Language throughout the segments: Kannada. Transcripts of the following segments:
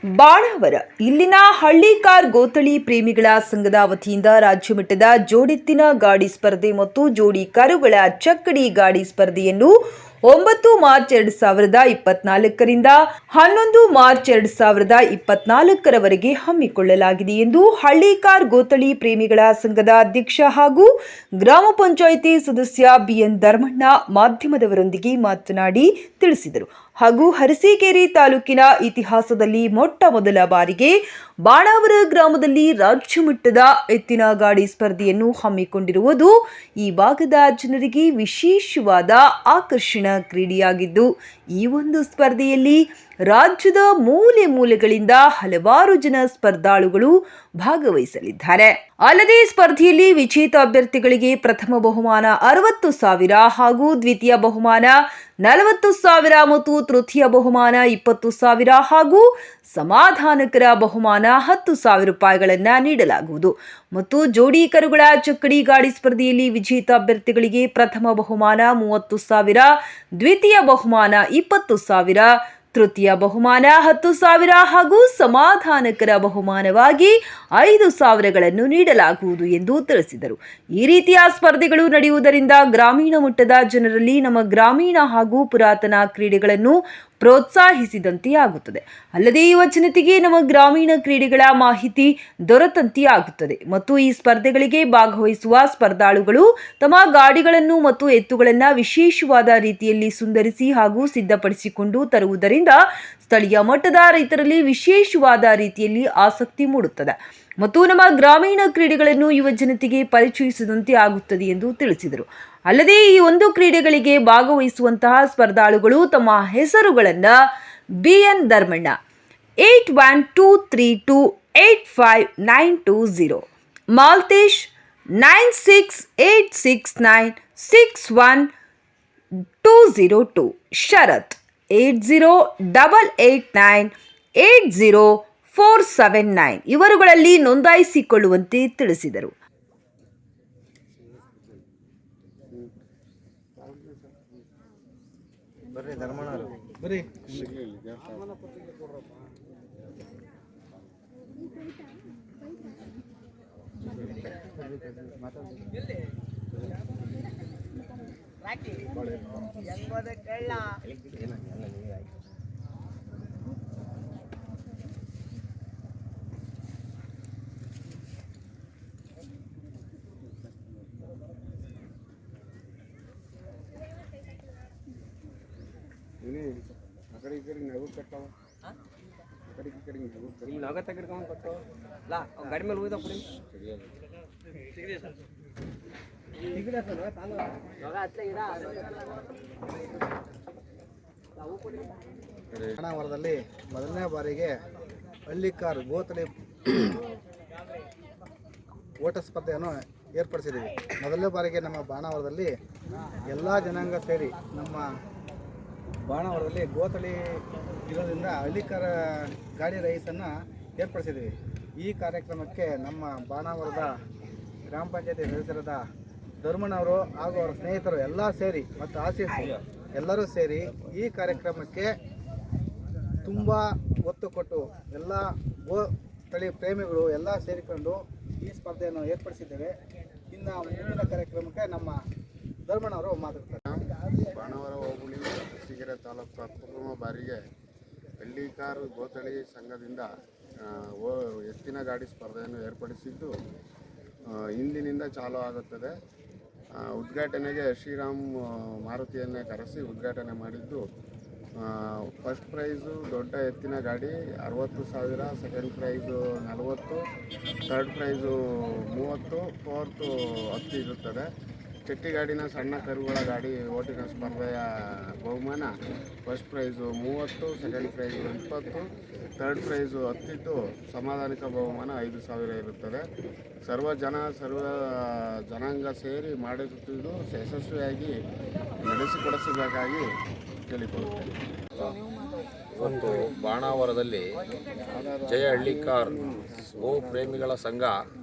ಬಾಣಾವರ ಇಲ್ಲಿನ ಹಳ್ಳಿಕಾರ್ ಗೋತಳಿ ಪ್ರೇಮಿಗಳ ಸಂಘದ ವತಿಯಿಂದ ರಾಜ್ಯ ಮಟ್ಟದ ಜೋಡೆತ್ತಿನ ಗಾಡಿ ಸ್ಪರ್ಧೆ ಮತ್ತು ಜೋಡಿ ಕರುಗಳ ಚಕ್ಕಡಿ ಗಾಡಿ ಸ್ಪರ್ಧೆಯನ್ನು 9 ಮಾರ್ಚ್ 2024ರಿಂದ 11 ಮಾರ್ಚ್ 2024ರವರೆಗೆ ಹಮ್ಮಿಕೊಳ್ಳಲಾಗಿದೆ ಎಂದು ಹಳ್ಳಿಕಾರ್ ಗೋತಳಿ ಪ್ರೇಮಿಗಳ ಸಂಘದ ಅಧ್ಯಕ್ಷ ಹಾಗೂ ಗ್ರಾಮ ಪಂಚಾಯಿತಿ ಸದಸ್ಯ ಬಿಎನ್ ಧರ್ಮಣ್ಣ ಮಾಧ್ಯಮದವರೊಂದಿಗೆ ಮಾತನಾಡಿ ತಿಳಿಸಿದರು. ಹಾಗೂ ಅರಸೀಕೆರೆ ತಾಲೂಕಿನ ಇತಿಹಾಸದಲ್ಲಿ ಮೊಟ್ಟ ಮೊದಲ ಬಾರಿಗೆ ಬಾಣಾವರ ಗ್ರಾಮದಲ್ಲಿ ರಾಜ್ಯ ಮಟ್ಟದ ಎತ್ತಿನ ಗಾಡಿ ಸ್ಪರ್ಧೆಯನ್ನು ಹಮ್ಮಿಕೊಂಡಿರುವುದು ಈ ಭಾಗದ ಜನರಿಗೆ ವಿಶೇಷವಾದ ಆಕರ್ಷಣಾ ಕ್ರೀಡೆಯಾಗಿದ್ದು, ಈ ಒಂದು ಸ್ಪರ್ಧೆಯಲ್ಲಿ ರಾಜ್ಯದ ಮೂಲೆ ಮೂಲೆಗಳಿಂದ ಹಲವಾರು ಜನ ಸ್ಪರ್ಧಾಳುಗಳು ಭಾಗವಹಿಸಲಿದ್ದಾರೆ. ಅಲ್ಲದೆ ಸ್ಪರ್ಧೆಯಲ್ಲಿ ವಿಜೇತ ಅಭ್ಯರ್ಥಿಗಳಿಗೆ ಪ್ರಥಮ ಬಹುಮಾನ 60,000 ಹಾಗೂ ದ್ವಿತೀಯ ಬಹುಮಾನ 40,000 ಮತ್ತು ತೃತೀಯ ಬಹುಮಾನ 20,000 ಹಾಗೂ ಸಮಾಧಾನಕರ ಬಹುಮಾನ 10,000 ರೂಪಾಯಿಗಳನ್ನು ನೀಡಲಾಗುವುದು. ಮತ್ತು ಜೋಡಿ ಕರುಗಳ ಚಕ್ಕಡಿ ಗಾಡಿ ಸ್ಪರ್ಧೆಯಲ್ಲಿ ವಿಜೇತ ಅಭ್ಯರ್ಥಿಗಳಿಗೆ ಪ್ರಥಮ ಬಹುಮಾನ 30,000, ದ್ವಿತೀಯ ಬಹುಮಾನ 20,000, ತೃತೀಯ ಬಹುಮಾನ 10,000 ಹಾಗೂ ಸಮಾಧಾನಕರ ಬಹುಮಾನವಾಗಿ 5,000ಗಳನ್ನು ನೀಡಲಾಗುವುದು ಎಂದು ತಿಳಿಸಿದರು. ಈ ರೀತಿಯ ಸ್ಪರ್ಧೆಗಳು ನಡೆಯುವುದರಿಂದ ಗ್ರಾಮೀಣ ಮಟ್ಟದ ಜನರಲ್ಲಿ ನಮ್ಮ ಗ್ರಾಮೀಣ ಹಾಗೂ ಪುರಾತನ ಕ್ರೀಡೆಗಳನ್ನು ಪ್ರೋತ್ಸಾಹಿಸಿದಂತೆಯಾಗುತ್ತದೆ. ಅಲ್ಲದೆ ಯುವ ಜನತೆಗೆ ನಮ್ಮ ಗ್ರಾಮೀಣ ಕ್ರೀಡೆಗಳ ಮಾಹಿತಿ ದೊರೆತಂತೆಯಾಗುತ್ತದೆ. ಮತ್ತು ಈ ಸ್ಪರ್ಧೆಗಳಿಗೆ ಭಾಗವಹಿಸುವ ಸ್ಪರ್ಧಾಳುಗಳು ತಮ್ಮ ಗಾಡಿಗಳನ್ನು ಮತ್ತು ಎತ್ತುಗಳನ್ನು ವಿಶೇಷವಾದ ರೀತಿಯಲ್ಲಿ ಸುಂದರಿಸಿ ಹಾಗೂ ಸಿದ್ಧಪಡಿಸಿಕೊಂಡು ತರುವುದರಿಂದ ಸ್ಥಳೀಯ ಮಟ್ಟದ ರೈತರಲ್ಲಿ ವಿಶೇಷವಾದ ರೀತಿಯಲ್ಲಿ ಆಸಕ್ತಿ ಮೂಡುತ್ತದೆ ಮತ್ತು ನಮ್ಮ ಗ್ರಾಮೀಣ ಕ್ರೀಡೆಗಳನ್ನು ಯುವ ಜನತೆಗೆ ಪರಿಚಯಿಸಿದಂತೆ ಆಗುತ್ತದೆ ಎಂದು ತಿಳಿಸಿದರು. ಅಲ್ಲದೆ ಈ ಒಂದು ಕ್ರೀಡೆಗಳಿಗೆ ಭಾಗವಹಿಸುವಂತಹ ಸ್ಪರ್ಧಾಳುಗಳು ತಮ್ಮ ಹೆಸರುಗಳನ್ನು ಬಿಎನ್ ಧರ್ಮಣ್ಣ 8123285920, ಮಾಲ್ತೇಶ್ 9686961202, ಶರತ್ 8088980479 ಇವರುಗಳಲ್ಲಿ ನೋಂದಾಯಿಸಿಕೊಳ್ಳುವಂತೆ ತಿಳಿಸಿದರು. ಗಾಡಿ ಮೇಲೆ ಹೋಯ್ದ ಬಾಣಾವರದಲ್ಲಿ ಮೊದಲನೇ ಬಾರಿಗೆ ಹಳ್ಳಿಕಾರ್ ಗೋತಳಿ ಓಟ ಸ್ಪರ್ಧೆಯನ್ನು ಏರ್ಪಡಿಸಿದ್ದೀವಿ. ಮೊದಲನೇ ಬಾರಿಗೆ ನಮ್ಮ ಬಾಣಾವರದಲ್ಲಿ ಎಲ್ಲ ಜನಾಂಗ ಸೇರಿ ನಮ್ಮ ಬಾಣಾವರದಲ್ಲಿ ಗೋತಳಿ ಇರೋದ್ರಿಂದ ಹಳ್ಳಿಕಾರ್ ಗಾಡಿ ರೈಸನ್ನು ಏರ್ಪಡಿಸಿದ್ದೀವಿ. ಈ ಕಾರ್ಯಕ್ರಮಕ್ಕೆ ನಮ್ಮ ಬಾಣಾವರದ ಗ್ರಾಮ ಪಂಚಾಯತಿ ಸದಸ್ಯರಾದ ಧರ್ಮಣ್ಣವರು ಹಾಗೂ ಅವರ ಸ್ನೇಹಿತರು ಎಲ್ಲ ಸೇರಿ ಮತ್ತು ಆಸೀಸ್ ಎಲ್ಲರೂ ಸೇರಿ ಈ ಕಾರ್ಯಕ್ರಮಕ್ಕೆ ತುಂಬ ಒತ್ತು ಕೊಟ್ಟು ಎಲ್ಲ ಗೋತಳಿ ಪ್ರೇಮಿಗಳು ಎಲ್ಲ ಸೇರಿಕೊಂಡು ಈ ಸ್ಪರ್ಧೆಯನ್ನು ಏರ್ಪಡಿಸಿದ್ದೇವೆ. ಇನ್ನು ಮುಂದಿನ ಕಾರ್ಯಕ್ರಮಕ್ಕೆ ನಮ್ಮ ಧರ್ಮಣ್ಣವರು ಮಾತಾಡ್ತಾರೆ. ಬಾಣಾವರ ಹೋಬಳಿ ಅರಸೀಕೆರೆ ತಾಲೂಕು ಪ್ರಥಮ ಬಾರಿಗೆ ಹಳ್ಳಿಕಾರ್ ಗೋತಳಿ ಸಂಘದಿಂದ ಎತ್ತಿನ ಗಾಡಿ ಸ್ಪರ್ಧೆಯನ್ನು ಏರ್ಪಡಿಸಿದ್ದು ಇಂದಿನಿಂದ ಚಾಲೂ ಆಗುತ್ತದೆ. ಉದ್ಘಾಟನೆಗೆ ಶ್ರೀರಾಮ್ ಮಾರುತಿಯನ್ನೇ ಕರೆಸಿ ಉದ್ಘಾಟನೆ ಮಾಡಿದ್ದು. ಫಸ್ಟ್ ಪ್ರೈಸು ದೊಡ್ಡ ಎತ್ತಿನ ಗಾಡಿ 60,000, second price 40, third price 30, fourth 10 ಇರುತ್ತದೆ. ಚಟ್ಟಿ ಗಾಡಿನ ಸಣ್ಣ ಕರುಗಳ ಗಾಡಿ ಓಟಿನ ಸ್ಪರ್ಧೆಯ ಬಹುಮಾನ first prize 30, second price 20, third price 10 ಇದ್ದು ಸಮಾಧಾನಿಕ ಬಹುಮಾನ 5,000 ಇರುತ್ತದೆ. ಸರ್ವ ಜನಾಂಗ ಸೇರಿ ಮಾಡುತ್ತಿದ್ದು ಯಶಸ್ವಿಯಾಗಿ ನಡೆಸಿಕೊಡಿಸಬೇಕಾಗಿ ಕೇಳಿಕೊಳ್ಳುತ್ತೇನೆ. ಇವತ್ತು ಬಾಣಾವರದಲ್ಲಿ ಜಯ ಹಳ್ಳಿಕಾರ್ ಗೋ ಪ್ರೇಮಿಗಳ ಸಂಘ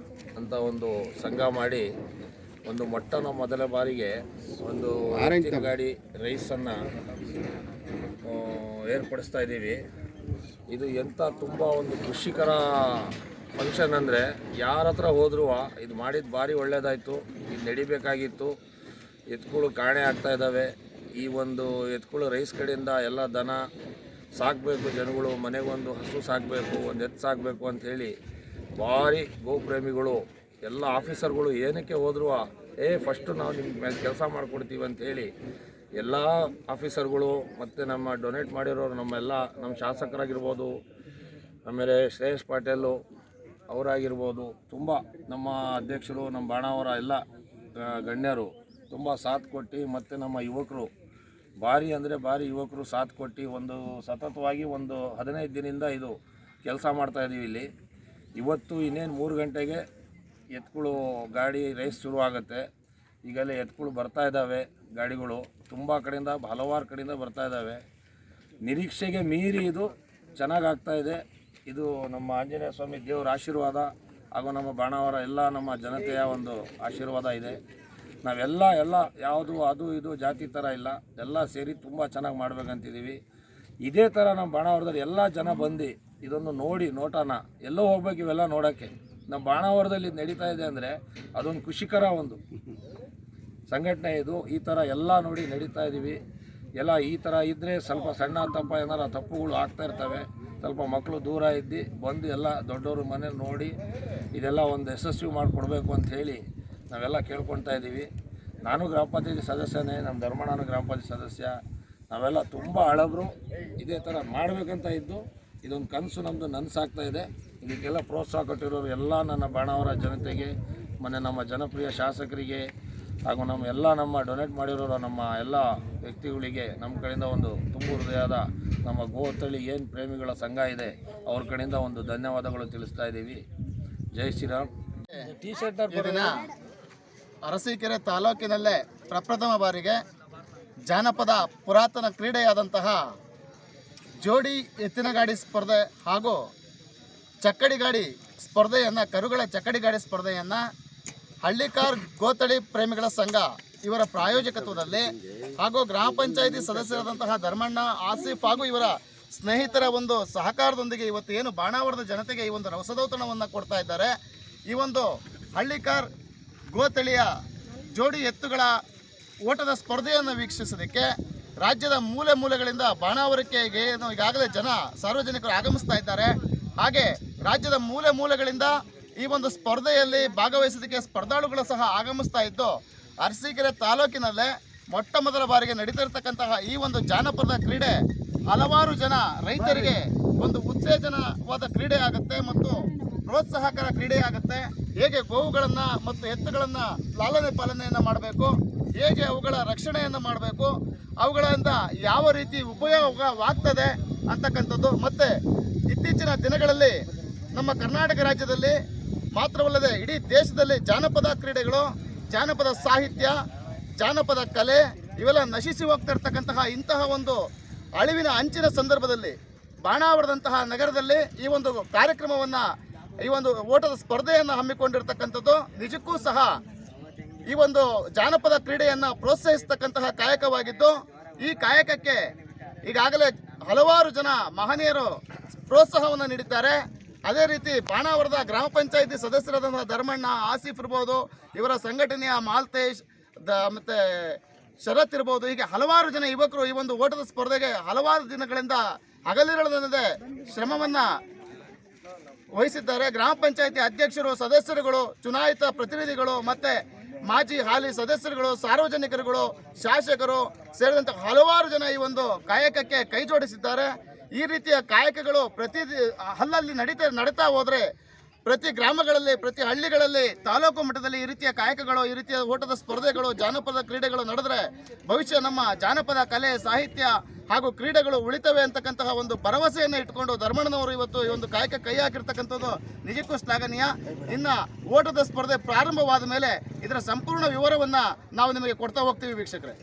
ಅಂತ ಒಂದು ಸಂಘ ಮಾಡಿ ಒಂದು ಮೊದಲ ಬಾರಿಗೆ ಒಂದು ಗಾಡಿ ರೈಸನ್ನು ಏರ್ಪಡಿಸ್ತಾ ಇದ್ದೀವಿ. ಇದು ಎಂಥ ತುಂಬ ಒಂದು ಖುಷಿಕರ ಫಂಕ್ಷನ್ ಅಂದರೆ ಯಾರ ಹತ್ರ ಹೋದ್ರೂ ಇದು ಮಾಡಿದ್ದು ಭಾರಿ ಒಳ್ಳೆಯದಾಯಿತು, ಇದು ನಡಿಬೇಕಾಗಿತ್ತು. ಎತ್ತುಗಳು ಕಾಣೆ ಆಗ್ತಾ ಇದ್ದಾವೆ. ಈ ಒಂದು ಎತ್ತುಗಳು ರೈಸ್ ಕಡೆಯಿಂದ ಎಲ್ಲ ದನ ಸಾಕಬೇಕು, ಜನಗಳು ಮನೆಗೊಂದು ಹಸು ಸಾಕಬೇಕು, ಒಂದು ಎತ್ತು ಸಾಕಬೇಕು ಅಂಥೇಳಿ ಭಾರಿ ಗೋಪ್ರೇಮಿಗಳು ಎಲ್ಲ ಆಫೀಸರ್ಗಳು ಏನಕ್ಕೆ ಹೋದ್ರೂ ಫಸ್ಟು ನಾವು ನಿಮ್ಮ ಮೇಲೆ ಕೆಲಸ ಮಾಡಿಕೊಡ್ತೀವಿ ಅಂಥೇಳಿ ಎಲ್ಲ ಆಫೀಸರ್ಗಳು ಮತ್ತು ನಮ್ಮ ಡೊನೇಟ್ ಮಾಡಿರೋರು ನಮ್ಮ ಶಾಸಕರಾಗಿರ್ಬೋದು, ಆಮೇಲೆ ಶ್ರೇಯಸ್ ಪಾಟೀಲು ಅವರಾಗಿರ್ಬೋದು, ತುಂಬ ನಮ್ಮ ಅಧ್ಯಕ್ಷರು, ನಮ್ಮ ಬಾಣಾವರ ಎಲ್ಲ ಗಣ್ಯರು ತುಂಬ ಸಾಥ್ ಕೊಟ್ಟು, ಮತ್ತು ನಮ್ಮ ಯುವಕರು ಭಾರಿ ಅಂದರೆ ಭಾರಿ ಯುವಕರು ಸಾಥ್ ಕೊಟ್ಟು ಒಂದು ಸತತವಾಗಿ ಒಂದು 15 ದಿನದಿಂದ ಇದು ಕೆಲಸ ಮಾಡ್ತಾಯಿದ್ದೀವಿ ಇಲ್ಲಿ. ಇವತ್ತು ಇನ್ನೇನು 3 ಗಂಟೆಗೆ ಎತ್ತುಗಳು ಗಾಡಿ ರೇಸ್ ಶುರು ಆಗುತ್ತೆ. ಈಗಲೇ ಎತ್ತುಗಳು ಬರ್ತಾ ಇದ್ದಾವೆ, ಗಾಡಿಗಳು ತುಂಬ ಕಡೆಯಿಂದ ಹಲವಾರು ಕಡೆಯಿಂದ ಬರ್ತಾ ಇದ್ದಾವೆ. ನಿರೀಕ್ಷೆಗೆ ಮೀರಿ ಇದು ಚೆನ್ನಾಗಿ ಆಗ್ತಾಯಿದೆ. ಇದು ನಮ್ಮ ಆಂಜನೇಯ ಸ್ವಾಮಿ ದೇವರ ಆಶೀರ್ವಾದ ಹಾಗೂ ನಮ್ಮ ಬಾಣಾವರ ಎಲ್ಲ ನಮ್ಮ ಜನತೆಯ ಒಂದು ಆಶೀರ್ವಾದ ಇದೆ. ನಾವೆಲ್ಲ ಯಾವುದು ಅದು ಇದು ಜಾತಿ ಥರ ಇಲ್ಲ, ಎಲ್ಲ ಸೇರಿ ತುಂಬ ಚೆನ್ನಾಗಿ ಮಾಡ್ಬೇಕಂತಿದ್ದೀವಿ. ಇದೇ ಥರ ನಮ್ಮ ಬಾಣಾವರದಲ್ಲಿ ಎಲ್ಲ ಜನ ಬಂದು ಇದನ್ನು ನೋಡಿ ನೋಟನ ಎಲ್ಲೋ ಹೋಗ್ಬೇಕು ಇವೆಲ್ಲ ನೋಡೋಕ್ಕೆ. ನಮ್ಮ ಬಾಣಾವರದಲ್ಲಿ ಇದು ನಡೀತಾ ಇದೆ ಅಂದರೆ ಅದೊಂದು ಖುಷಿಕರ ಒಂದು ಸಂಘಟನೆ. ಇದು ಈ ಥರ ಎಲ್ಲ ನೋಡಿ ನಡೀತಾ ಇದ್ದೀವಿ. ಎಲ್ಲ ಈ ಥರ ಇದ್ದರೆ ಸ್ವಲ್ಪ ಸಣ್ಣ ಏನಾರ ತಪ್ಪುಗಳು ಆಗ್ತಾ ಇರ್ತವೆ. ಸ್ವಲ್ಪ ಮಕ್ಕಳು ದೂರ ಇದ್ದು ಬಂದು ಎಲ್ಲ ದೊಡ್ಡವರು ಮನೇಲಿ ನೋಡಿ ಇದೆಲ್ಲ ಒಂದು ಯಶಸ್ವಿ ಮಾಡಿಕೊಡ್ಬೇಕು ಅಂಥೇಳಿ ನಾವೆಲ್ಲ ಕೇಳ್ಕೊಳ್ತಾ ಇದ್ದೀವಿ. ನಾನು ಗ್ರಾಮ ಪಂಚಾಯತಿ ಸದಸ್ಯನೇ, ನಮ್ಮ ಧರ್ಮಣ್ಣನೂ ಗ್ರಾಮ ಪಂಚಾಯತಿ ಸದಸ್ಯ. ನಾವೆಲ್ಲ ತುಂಬ ಹಳಬರು ಇದೇ ಥರ ಮಾಡಬೇಕಂತ ಇದ್ದು ಇದೊಂದು ಕನಸು ನಮ್ಮದು ನನಸಾಗ್ತಾ ಇದೆ. ಇದಕ್ಕೆಲ್ಲ ಪ್ರೋತ್ಸಾಹ ಕೊಟ್ಟಿರೋರು ಎಲ್ಲ ನನ್ನ ಬಾಣಾವರ ಜನತೆಗೆ, ನಮ್ಮ ಜನಪ್ರಿಯ ಶಾಸಕರಿಗೆ ಹಾಗೂ ನಮ್ಮ ಡೊನೇಟ್ ಮಾಡಿರೋರು ನಮ್ಮ ಎಲ್ಲ ವ್ಯಕ್ತಿಗಳಿಗೆ ನಮ್ಮ ಕಡೆಯಿಂದ ಒಂದು ತುಂಬ ಹೃದಯದ ನಮ್ಮ ಗೋತಳಿ ಏನು ಪ್ರೇಮಿಗಳ ಸಂಘ ಇದೆ ಅವ್ರ ಕಡೆಯಿಂದ ಒಂದು ಧನ್ಯವಾದಗಳು ತಿಳಿಸ್ತಾ ಇದ್ದೀವಿ. ಜೈ ಶ್ರೀರಾಮ್. ಇದನ್ನ ಅರಸೀಕೆರೆ ತಾಲೂಕಿನಲ್ಲೇ ಪ್ರಪ್ರಥಮ ಬಾರಿಗೆ ಜಾನಪದ ಪುರಾತನ ಕ್ರೀಡೆಯಾದಂತಹ ಜೋಡಿ ಎತ್ತಿನ ಗಾಡಿ ಸ್ಪರ್ಧೆ ಹಾಗೂ ಚಕ್ಕಡಿ ಗಾಡಿ ಸ್ಪರ್ಧೆಯನ್ನು, ಕರುಗಳ ಚಕ್ಕಡಿ ಗಾಡಿ ಸ್ಪರ್ಧೆಯನ್ನು ಹಳ್ಳಿಕಾರ್ ಗೋತಳಿ ಪ್ರೇಮಿಗಳ ಸಂಘ ಇವರ ಪ್ರಾಯೋಜಕತ್ವದಲ್ಲಿ ಹಾಗೂ ಗ್ರಾಮ ಪಂಚಾಯಿತಿ ಸದಸ್ಯರಾದಂತಹ ಧರ್ಮಣ್ಣ, ಆಸಿಫ್ ಹಾಗೂ ಇವರ ಸ್ನೇಹಿತರ ಒಂದು ಸಹಕಾರದೊಂದಿಗೆ ಇವತ್ತು ಏನು ಬಾಣಾವರದ ಜನತೆಗೆ ಈ ಒಂದು ರಸದೌತಣವನ್ನು ಕೊಡ್ತಾ ಇದ್ದಾರೆ. ಈ ಒಂದು ಹಳ್ಳಿಕಾರ್ ಗೋತಳಿಯ ಜೋಡಿ ಎತ್ತುಗಳ ಓಟದ ಸ್ಪರ್ಧೆಯನ್ನು ವೀಕ್ಷಿಸೋದಕ್ಕೆ ರಾಜ್ಯದ ಮೂಲೆ ಮೂಲೆಗಳಿಂದ ಬಾಣಾವರಕ್ಕೆ ಏನು ಈಗಾಗಲೇ ಸಾರ್ವಜನಿಕರು ಆಗಮಿಸ್ತಾ ಇದ್ದಾರೆ. ಹಾಗೆ ರಾಜ್ಯದ ಮೂಲೆ ಮೂಲೆಗಳಿಂದ ಈ ಒಂದು ಸ್ಪರ್ಧೆಯಲ್ಲಿ ಭಾಗವಹಿಸೋದಕ್ಕೆ ಸ್ಪರ್ಧಾಳುಗಳು ಸಹ ಆಗಮಿಸ್ತಾ ಇದ್ದು, ಅರಸೀಕೆರೆ ತಾಲೂಕಿನಲ್ಲೇ ಮೊಟ್ಟ ಮೊದಲ ಬಾರಿಗೆ ನಡೀತಿರ್ತಕ್ಕಂತಹ ಈ ಒಂದು ಜಾನಪದ ಕ್ರೀಡೆ ಹಲವಾರು ಜನ ರೈತರಿಗೆ ಒಂದು ಉತ್ತೇಜನವಾದ ಕ್ರೀಡೆ ಆಗುತ್ತೆ ಮತ್ತು ಪ್ರೋತ್ಸಾಹಕರ ಕ್ರೀಡೆ ಆಗುತ್ತೆ. ಹೇಗೆ ಗೋವುಗಳನ್ನು ಮತ್ತು ಎತ್ತುಗಳನ್ನು ಲಾಲನೆ ಪಾಲನೆಯನ್ನು ಮಾಡಬೇಕು, ಹೇಗೆ ಅವುಗಳ ರಕ್ಷಣೆಯನ್ನು ಮಾಡಬೇಕು, ಅವುಗಳಿಂದ ಯಾವ ರೀತಿ ಉಪಯೋಗವಾಗ್ತದೆ ಅಂತಕ್ಕಂಥದ್ದು. ಮತ್ತು ಇತ್ತೀಚಿನ ದಿನಗಳಲ್ಲಿ ನಮ್ಮ ಕರ್ನಾಟಕ ರಾಜ್ಯದಲ್ಲಿ ಮಾತ್ರವಲ್ಲದೆ ಇಡೀ ದೇಶದಲ್ಲಿ ಜಾನಪದ ಕ್ರೀಡೆಗಳು, ಜಾನಪದ ಸಾಹಿತ್ಯ, ಜಾನಪದ ಕಲೆ ಇವೆಲ್ಲ ನಶಿಸಿ ಹೋಗ್ತಾ ಇರ್ತಕ್ಕಂತಹ ಇಂತಹ ಒಂದು ಅಳಿವಿನ ಅಂಚಿನ ಸಂದರ್ಭದಲ್ಲಿ ಬಾಣಾವರದಂತಹ ನಗರದಲ್ಲಿ ಈ ಒಂದು ಕಾರ್ಯಕ್ರಮವನ್ನು, ಈ ಒಂದು ಓಟದ ಸ್ಪರ್ಧೆಯನ್ನು ಹಮ್ಮಿಕೊಂಡಿರ್ತಕ್ಕಂಥದ್ದು ನಿಜಕ್ಕೂ ಸಹ ಈ ಒಂದು ಜಾನಪದ ಕ್ರೀಡೆಯನ್ನು ಪ್ರೋತ್ಸಾಹಿಸ್ತಕ್ಕಂತಹ ಕಾಯಕವಾಗಿದ್ದು, ಈ ಕಾಯಕಕ್ಕೆ ಈಗಾಗಲೇ ಹಲವಾರು ಜನ ಮಹನೀಯರು ಪ್ರೋತ್ಸಾಹವನ್ನು ನೀಡಿದ್ದಾರೆ. ಅದೇ ರೀತಿ ಬಾಣಾವರದ ಗ್ರಾಮ ಪಂಚಾಯಿತಿ ಸದಸ್ಯರಾದಂತಹ ಧರ್ಮಣ್ಣ, ಆಸಿಫ್ ಇರ್ಬೋದು, ಇವರ ಸಂಘಟನೆಯ ಮಾಲ್ತೇಶ್ ಮತ್ತು ಶರತ್ ಇರ್ಬೋದು, ಹೀಗೆ ಹಲವಾರು ಜನ ಯುವಕರು ಈ ಒಂದು ಓಟದ ಸ್ಪರ್ಧೆಗೆ ಹಲವಾರು ದಿನಗಳಿಂದ ಹಗಲಿರಳದೆನ್ನದೆ ಶ್ರಮವನ್ನು ವಹಿಸಿದ್ದಾರೆ. ಗ್ರಾಮ ಪಂಚಾಯಿತಿ ಅಧ್ಯಕ್ಷರು, ಸದಸ್ಯರುಗಳು, ಚುನಾಯಿತ ಪ್ರತಿನಿಧಿಗಳು ಮತ್ತು ಮಾಜಿ ಹಾಲಿ ಸದಸ್ಯರುಗಳು, ಸಾರ್ವಜನಿಕರುಗಳು, ಶಾಸಕರು ಸೇರಿದಂತೆ ಹಲವಾರು ಜನ ಈ ಒಂದು ಕಾಯಕಕ್ಕೆ ಕೈ ಜೋಡಿಸಿದ್ದಾರೆ. ಈ ರೀತಿಯ ಕಾಯಕಗಳು ಪ್ರತಿ ಹಲ್ಲಲ್ಲಿ ನಡೀತಾ ಹೋದರೆ ಪ್ರತಿ ಗ್ರಾಮಗಳಲ್ಲಿ, ಪ್ರತಿ ಹಳ್ಳಿಗಳಲ್ಲಿ, ತಾಲೂಕು ಮಟ್ಟದಲ್ಲಿ ಈ ರೀತಿಯ ಕಾಯಕಗಳು, ಈ ರೀತಿಯ ಓಟದ ಸ್ಪರ್ಧೆಗಳು, ಜಾನಪದ ಕ್ರೀಡೆಗಳು ನಡೆದರೆ ಭವಿಷ್ಯ ನಮ್ಮ ಜಾನಪದ ಕಲೆ, ಸಾಹಿತ್ಯ ಹಾಗೂ ಕ್ರೀಡೆಗಳು ಉಳಿತವೆ ಅಂತಕ್ಕಂತಹ ಒಂದು ಭರವಸೆಯನ್ನು ಇಟ್ಕೊಂಡು ಧರ್ಮಣ್ಣನವರು ಇವತ್ತು ಈ ಒಂದು ಕಾಯಕ ಕೈ ಹಾಕಿರ್ತಕ್ಕಂಥದ್ದು ನಿಜಕ್ಕೂ ಶ್ಲಾಘನೀಯ. ಇನ್ನು ಓಟದ ಸ್ಪರ್ಧೆ ಪ್ರಾರಂಭವಾದ ಮೇಲೆ ಇದರ ಸಂಪೂರ್ಣ ವಿವರವನ್ನು ನಾವು ನಿಮಗೆ ಕೊಡ್ತಾ ಹೋಗ್ತೀವಿ ವೀಕ್ಷಕರೇ.